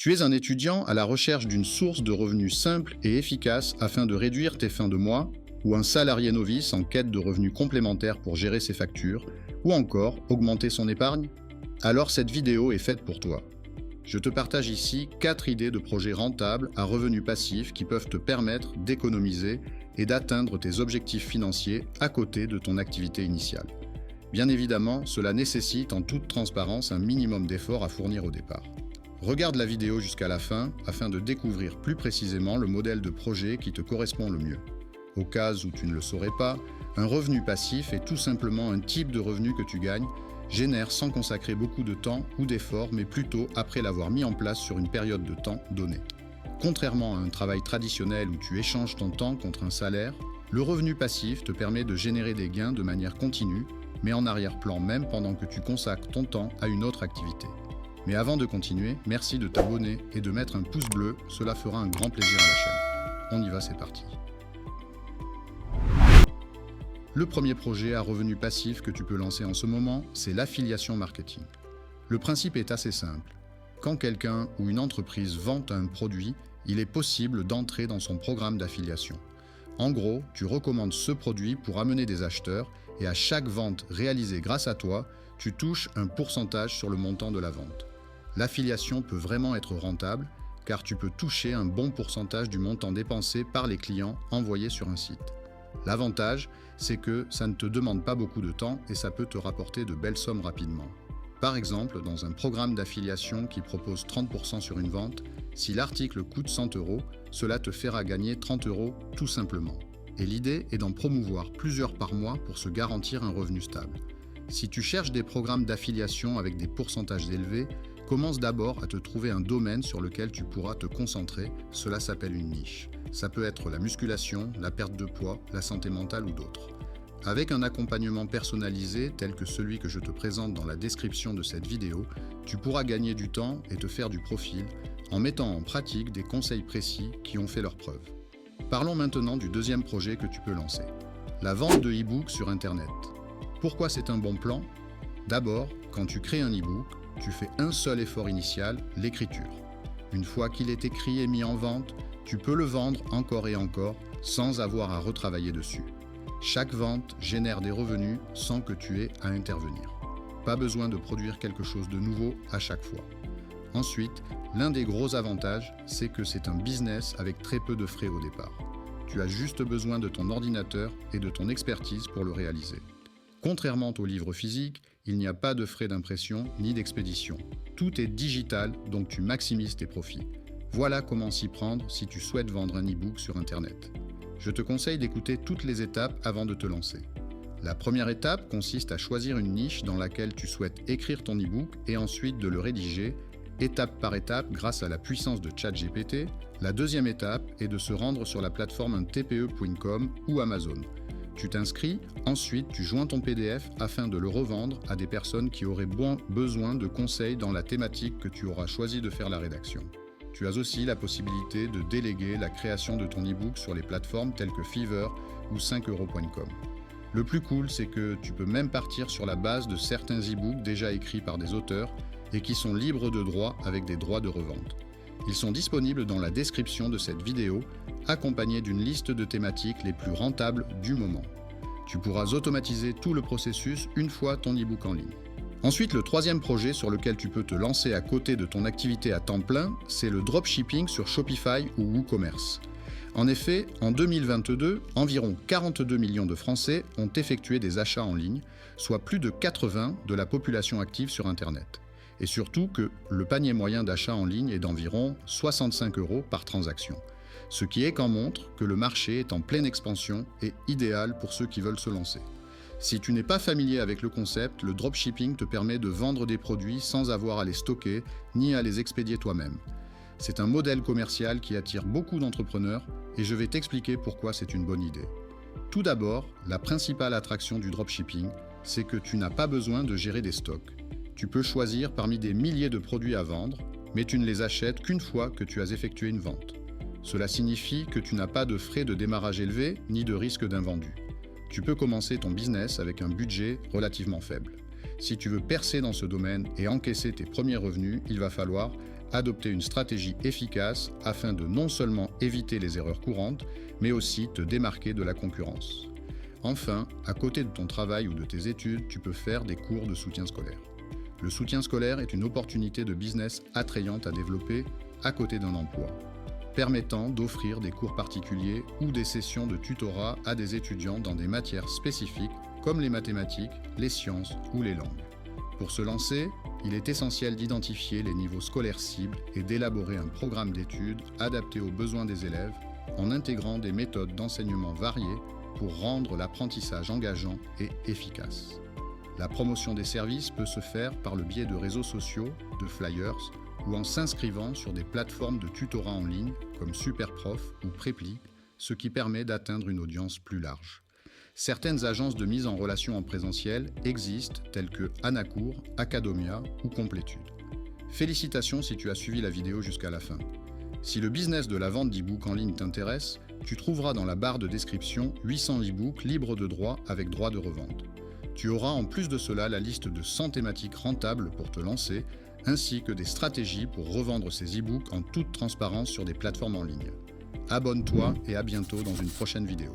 Tu es un étudiant à la recherche d'une source de revenus simple et efficace afin de réduire tes fins de mois, ou un salarié novice en quête de revenus complémentaires pour gérer ses factures, ou encore augmenter son épargne? Alors cette vidéo est faite pour toi. Je te partage ici 4 idées de projets rentables à revenus passifs qui peuvent te permettre d'économiser et d'atteindre tes objectifs financiers à côté de ton activité initiale. Bien évidemment, cela nécessite en toute transparence un minimum d'efforts à fournir au départ. Regarde la vidéo jusqu'à la fin afin de découvrir plus précisément le modèle de projet qui te correspond le mieux. Au cas où tu ne le saurais pas, un revenu passif est tout simplement un type de revenu que tu gagnes, génères sans consacrer beaucoup de temps ou d'efforts, mais plutôt après l'avoir mis en place sur une période de temps donnée. Contrairement à un travail traditionnel où tu échanges ton temps contre un salaire, le revenu passif te permet de générer des gains de manière continue, mais en arrière-plan même pendant que tu consacres ton temps à une autre activité. Mais avant de continuer, merci de t'abonner et de mettre un pouce bleu, cela fera un grand plaisir à la chaîne. On y va, c'est parti. Le premier projet à revenu passif que tu peux lancer en ce moment, c'est l'affiliation marketing. Le principe est assez simple. Quand quelqu'un ou une entreprise vend un produit, il est possible d'entrer dans son programme d'affiliation. En gros, tu recommandes ce produit pour amener des acheteurs et à chaque vente réalisée grâce à toi, tu touches un pourcentage sur le montant de la vente. L'affiliation peut vraiment être rentable car tu peux toucher un bon pourcentage du montant dépensé par les clients envoyés sur un site. L'avantage, c'est que ça ne te demande pas beaucoup de temps et ça peut te rapporter de belles sommes rapidement. Par exemple, dans un programme d'affiliation qui propose 30% sur une vente, si l'article coûte 100 €, cela te fera gagner 30 € tout simplement. Et l'idée est d'en promouvoir plusieurs par mois pour se garantir un revenu stable. Si tu cherches des programmes d'affiliation avec des pourcentages élevés, commence d'abord à te trouver un domaine sur lequel tu pourras te concentrer, cela s'appelle une niche. Ça peut être la musculation, la perte de poids, la santé mentale ou d'autres. Avec un accompagnement personnalisé tel que celui que je te présente dans la description de cette vidéo, tu pourras gagner du temps et te faire du profil en mettant en pratique des conseils précis qui ont fait leurs preuves. Parlons maintenant du deuxième projet que tu peux lancer, la vente de e-books sur Internet. Pourquoi c'est un bon plan? D'abord, quand tu crées un e-book, tu fais un seul effort initial, l'écriture. Une fois qu'il est écrit et mis en vente, tu peux le vendre encore et encore sans avoir à retravailler dessus. Chaque vente génère des revenus sans que tu aies à intervenir. Pas besoin de produire quelque chose de nouveau à chaque fois. Ensuite, l'un des gros avantages, c'est que c'est un business avec très peu de frais au départ. Tu as juste besoin de ton ordinateur et de ton expertise pour le réaliser. Contrairement au livre physique, il n'y a pas de frais d'impression ni d'expédition. Tout est digital, donc tu maximises tes profits. Voilà comment s'y prendre si tu souhaites vendre un e-book sur Internet. Je te conseille d'écouter toutes les étapes avant de te lancer. La première étape consiste à choisir une niche dans laquelle tu souhaites écrire ton e-book et ensuite de le rédiger, étape par étape grâce à la puissance de ChatGPT. La deuxième étape est de se rendre sur la plateforme tpe.com ou Amazon. Tu t'inscris, ensuite tu joins ton PDF afin de le revendre à des personnes qui auraient besoin de conseils dans la thématique que tu auras choisi de faire la rédaction. Tu as aussi la possibilité de déléguer la création de ton e-book sur les plateformes telles que Fiverr ou 5euros.com. Le plus cool, c'est que tu peux même partir sur la base de certains e-books déjà écrits par des auteurs et qui sont libres de droits avec des droits de revente. Ils sont disponibles dans la description de cette vidéo, accompagnés d'une liste de thématiques les plus rentables du moment. Tu pourras automatiser tout le processus une fois ton e-book en ligne. Ensuite, le troisième projet sur lequel tu peux te lancer à côté de ton activité à temps plein, c'est le dropshipping sur Shopify ou WooCommerce. En effet, en 2022, environ 42 millions de Français ont effectué des achats en ligne, soit plus de 80% de la population active sur Internet. Et surtout que le panier moyen d'achat en ligne est d'environ 65 € par transaction. Ce qui est qu'en montre que le marché est en pleine expansion et idéal pour ceux qui veulent se lancer. Si tu n'es pas familier avec le concept, le dropshipping te permet de vendre des produits sans avoir à les stocker ni à les expédier toi-même. C'est un modèle commercial qui attire beaucoup d'entrepreneurs et je vais t'expliquer pourquoi c'est une bonne idée. Tout d'abord, la principale attraction du dropshipping, c'est que tu n'as pas besoin de gérer des stocks. Tu peux choisir parmi des milliers de produits à vendre, mais tu ne les achètes qu'une fois que tu as effectué une vente. Cela signifie que tu n'as pas de frais de démarrage élevés ni de risque d'invendu. Tu peux commencer ton business avec un budget relativement faible. Si tu veux percer dans ce domaine et encaisser tes premiers revenus, il va falloir adopter une stratégie efficace afin de non seulement éviter les erreurs courantes, mais aussi te démarquer de la concurrence. Enfin, à côté de ton travail ou de tes études, tu peux faire des cours de soutien scolaire. Le soutien scolaire est une opportunité de business attrayante à développer à côté d'un emploi, permettant d'offrir des cours particuliers ou des sessions de tutorat à des étudiants dans des matières spécifiques comme les mathématiques, les sciences ou les langues. Pour se lancer, il est essentiel d'identifier les niveaux scolaires cibles et d'élaborer un programme d'études adapté aux besoins des élèves en intégrant des méthodes d'enseignement variées pour rendre l'apprentissage engageant et efficace. La promotion des services peut se faire par le biais de réseaux sociaux, de flyers ou en s'inscrivant sur des plateformes de tutorat en ligne comme Superprof ou Preply, ce qui permet d'atteindre une audience plus large. Certaines agences de mise en relation en présentiel existent telles que Anacours, Acadomia ou Complétude. Félicitations si tu as suivi la vidéo jusqu'à la fin. Si le business de la vente d'e-books en ligne t'intéresse, tu trouveras dans la barre de description 800 e-books libres de droit avec droit de revente. Tu auras en plus de cela la liste de 100 thématiques rentables pour te lancer, ainsi que des stratégies pour revendre ces e-books en toute transparence sur des plateformes en ligne. Abonne-toi et à bientôt dans une prochaine vidéo.